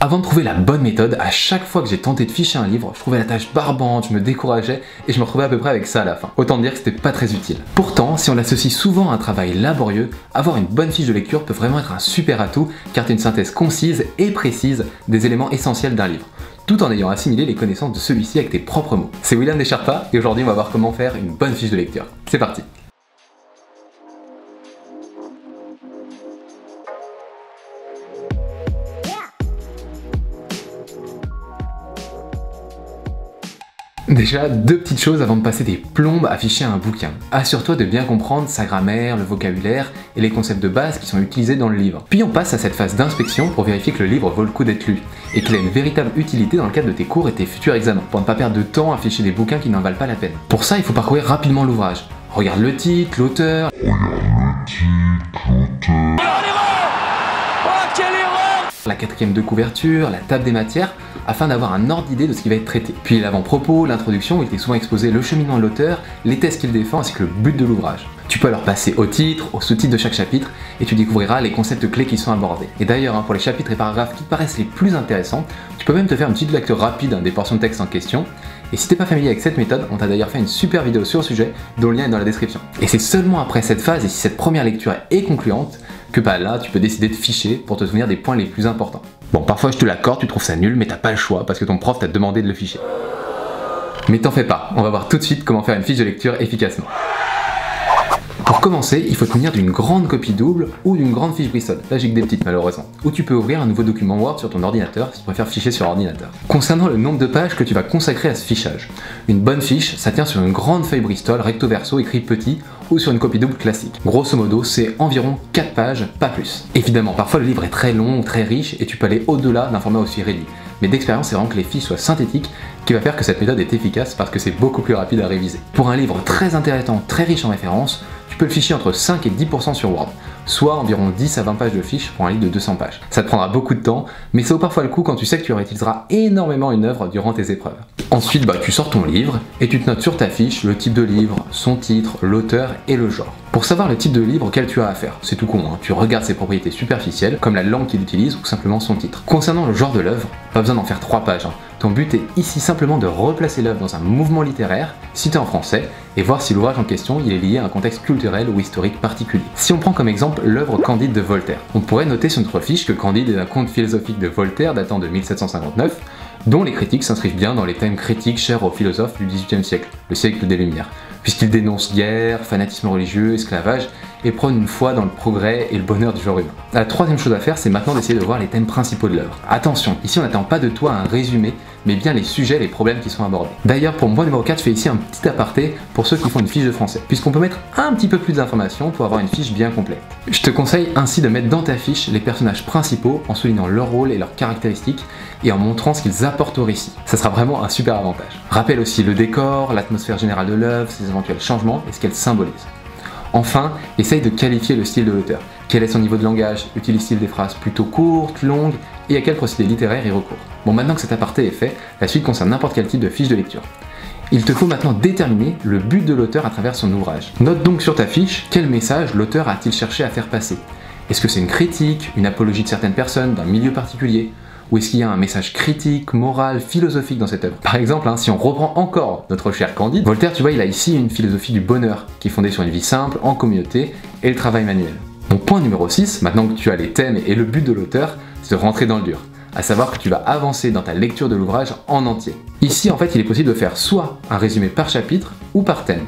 Avant de trouver la bonne méthode, à chaque fois que j'ai tenté de ficher un livre, je trouvais la tâche barbante, je me décourageais et je me retrouvais à peu près avec ça à la fin. Autant dire que c'était pas très utile. Pourtant, si on l'associe souvent à un travail laborieux, avoir une bonne fiche de lecture peut vraiment être un super atout car tu as une synthèse concise et précise des éléments essentiels d'un livre, tout en ayant assimilé les connaissances de celui-ci avec tes propres mots. C'est William Descharpas et aujourd'hui on va voir comment faire une bonne fiche de lecture. C'est parti! Déjà, deux petites choses avant de passer des plombes à ficher un bouquin. Assure-toi de bien comprendre sa grammaire, le vocabulaire et les concepts de base qui sont utilisés dans le livre. Puis on passe à cette phase d'inspection pour vérifier que le livre vaut le coup d'être lu et qu'il a une véritable utilité dans le cadre de tes cours et tes futurs examens, pour ne pas perdre de temps à ficher des bouquins qui n'en valent pas la peine. Pour ça, il faut parcourir rapidement l'ouvrage. Regarde le titre, l'auteur... la quatrième de couverture, la table des matières, afin d'avoir un ordre d'idée de ce qui va être traité. Puis l'avant-propos, l'introduction, où il t'est souvent exposé le cheminement de l'auteur, les thèses qu'il défend ainsi que le but de l'ouvrage. Tu peux alors passer au titre, au sous-titre de chaque chapitre, et tu découvriras les concepts clés qui sont abordés. Et d'ailleurs, pour les chapitres et paragraphes qui te paraissent les plus intéressants, tu peux même te faire une petite lecture rapide des portions de texte en question. Et si t'es pas familier avec cette méthode, on t'a d'ailleurs fait une super vidéo sur le sujet, dont le lien est dans la description. Et c'est seulement après cette phase, et si cette première lecture est concluante, que là, tu peux décider de ficher pour te souvenir des points les plus importants. Bon, parfois je te l'accorde, tu trouves ça nul, mais t'as pas le choix parce que ton prof t'a demandé de le ficher. Mais t'en fais pas, on va voir tout de suite comment faire une fiche de lecture efficacement. Pour commencer, il faut te munir d'une grande copie double ou d'une grande fiche Bristol. Là j'ai que des petites malheureusement. Ou tu peux ouvrir un nouveau document Word sur ton ordinateur si tu préfères ficher sur ordinateur. Concernant le nombre de pages que tu vas consacrer à ce fichage, une bonne fiche, ça tient sur une grande feuille Bristol recto verso écrit petit ou sur une copie double classique. Grosso modo, c'est environ 4 pages, pas plus. Évidemment, parfois le livre est très long, très riche et tu peux aller au-delà d'un format aussi réduit. Mais d'expérience, c'est vraiment que les fiches soient synthétiques qui va faire que cette méthode est efficace parce que c'est beaucoup plus rapide à réviser. Pour un livre très intéressant, très riche en références, tu peux le ficher entre 5 et 10% sur Word, soit environ 10 à 20 pages de fiches pour un livre de 200 pages. Ça te prendra beaucoup de temps, mais ça vaut parfois le coup quand tu sais que tu réutiliseras énormément une œuvre durant tes épreuves. Ensuite, tu sors ton livre et tu te notes sur ta fiche le type de livre, son titre, l'auteur et le genre. Pour savoir le type de livre auquel tu as affaire, c'est tout con, tu regardes ses propriétés superficielles, comme la langue qu'il utilise ou simplement son titre. Concernant le genre de l'œuvre, pas besoin d'en faire 3 pages. Ton but est ici simplement de replacer l'œuvre dans un mouvement littéraire, cité en français, et voir si l'ouvrage en question il est lié à un contexte culturel ou historique particulier. Si on prend comme exemple l'œuvre Candide de Voltaire, on pourrait noter sur notre fiche que Candide est un conte philosophique de Voltaire datant de 1759, dont les critiques s'inscrivent bien dans les thèmes critiques chers aux philosophes du XVIIIe siècle, le siècle des Lumières, puisqu'il dénonce guerre, fanatisme religieux, esclavage, et prône une foi dans le progrès et le bonheur du genre humain. La troisième chose à faire, c'est maintenant d'essayer de voir les thèmes principaux de l'œuvre. Attention, ici on n'attend pas de toi un résumé, mais bien les sujets, les problèmes qui sont abordés. D'ailleurs, pour mon point numéro 4, je fais ici un petit aparté pour ceux qui font une fiche de français, puisqu'on peut mettre un petit peu plus d'informations pour avoir une fiche bien complète. Je te conseille ainsi de mettre dans ta fiche les personnages principaux en soulignant leur rôle et leurs caractéristiques et en montrant ce qu'ils apportent au récit. Ça sera vraiment un super avantage. Rappelle aussi le décor, l'atmosphère générale de l'œuvre, ses éventuels changements et ce qu'elle symbolise. Enfin, essaye de qualifier le style de l'auteur. Quel est son niveau de langage? Utilise-t-il des phrases plutôt courtes, longues? Et à quel procédé littéraire il recourt? Bon, maintenant que cet aparté est fait, la suite concerne n'importe quel type de fiche de lecture. Il te faut maintenant déterminer le but de l'auteur à travers son ouvrage. Note donc sur ta fiche quel message l'auteur a-t-il cherché à faire passer. Est-ce que c'est une critique, une apologie de certaines personnes, d'un milieu particulier? Ou est-ce qu'il y a un message critique, moral, philosophique dans cette œuvre? Par exemple, si on reprend encore notre cher Candide, Voltaire, tu vois, il a ici une philosophie du bonheur, qui est fondée sur une vie simple, en communauté, et le travail manuel. Donc point numéro 6, maintenant que tu as les thèmes et le but de l'auteur, c'est de rentrer dans le dur. À savoir que tu vas avancer dans ta lecture de l'ouvrage en entier. Ici, en fait, il est possible de faire soit un résumé par chapitre ou par thème.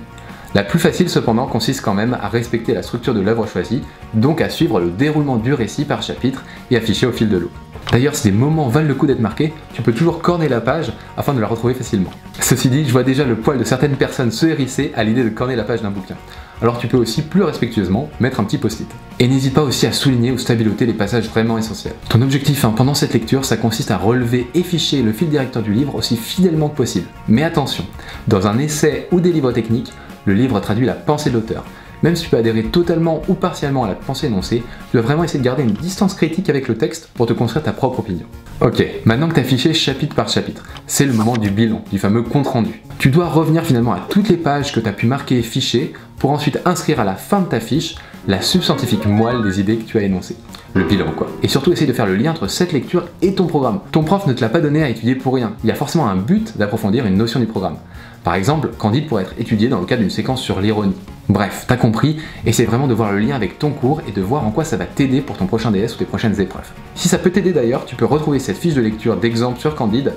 La plus facile cependant consiste quand même à respecter la structure de l'œuvre choisie, donc à suivre le déroulement du récit par chapitre et affiché au fil de l'eau. D'ailleurs, si des moments valent le coup d'être marqués, tu peux toujours corner la page afin de la retrouver facilement. Ceci dit, je vois déjà le poil de certaines personnes se hérisser à l'idée de corner la page d'un bouquin. Alors tu peux aussi plus respectueusement mettre un petit post-it. Et n'hésite pas aussi à souligner ou stabiloter les passages vraiment essentiels. Ton objectif pendant cette lecture, ça consiste à relever et ficher le fil directeur du livre aussi fidèlement que possible. Mais attention, dans un essai ou des livres techniques, le livre traduit la pensée de l'auteur. Même si tu peux adhérer totalement ou partiellement à la pensée énoncée, tu dois vraiment essayer de garder une distance critique avec le texte pour te construire ta propre opinion. Ok, maintenant que tu as fiché chapitre par chapitre, c'est le moment du bilan, du fameux compte rendu. Tu dois revenir finalement à toutes les pages que tu as pu marquer et ficher pour ensuite inscrire à la fin de ta fiche la subscientifique moelle des idées que tu as énoncées. Le bilan quoi. Et surtout essaye de faire le lien entre cette lecture et ton programme. Ton prof ne te l'a pas donné à étudier pour rien, il y a forcément un but d'approfondir une notion du programme. Par exemple, Candide pourrait être étudié dans le cadre d'une séquence sur l'ironie. Bref, t'as compris, essaye vraiment de voir le lien avec ton cours et de voir en quoi ça va t'aider pour ton prochain DS ou tes prochaines épreuves. Si ça peut t'aider d'ailleurs, tu peux retrouver cette fiche de lecture d'exemple sur Candide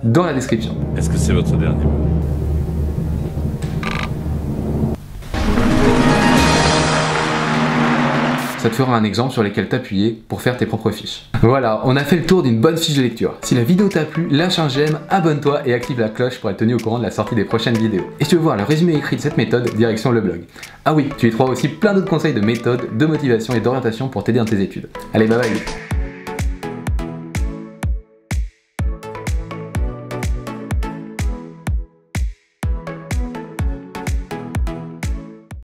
dans la description. Est-ce que c'est votre dernier mot? Ça te fera un exemple sur lequel t'appuyer pour faire tes propres fiches. Voilà, on a fait le tour d'une bonne fiche de lecture. Si la vidéo t'a plu, lâche un j'aime, abonne-toi et active la cloche pour être tenu au courant de la sortie des prochaines vidéos. Et si tu veux voir le résumé écrit de cette méthode, direction le blog. Ah oui, tu y trouveras aussi plein d'autres conseils de méthode, de motivation et d'orientation pour t'aider dans tes études. Allez, bye bye.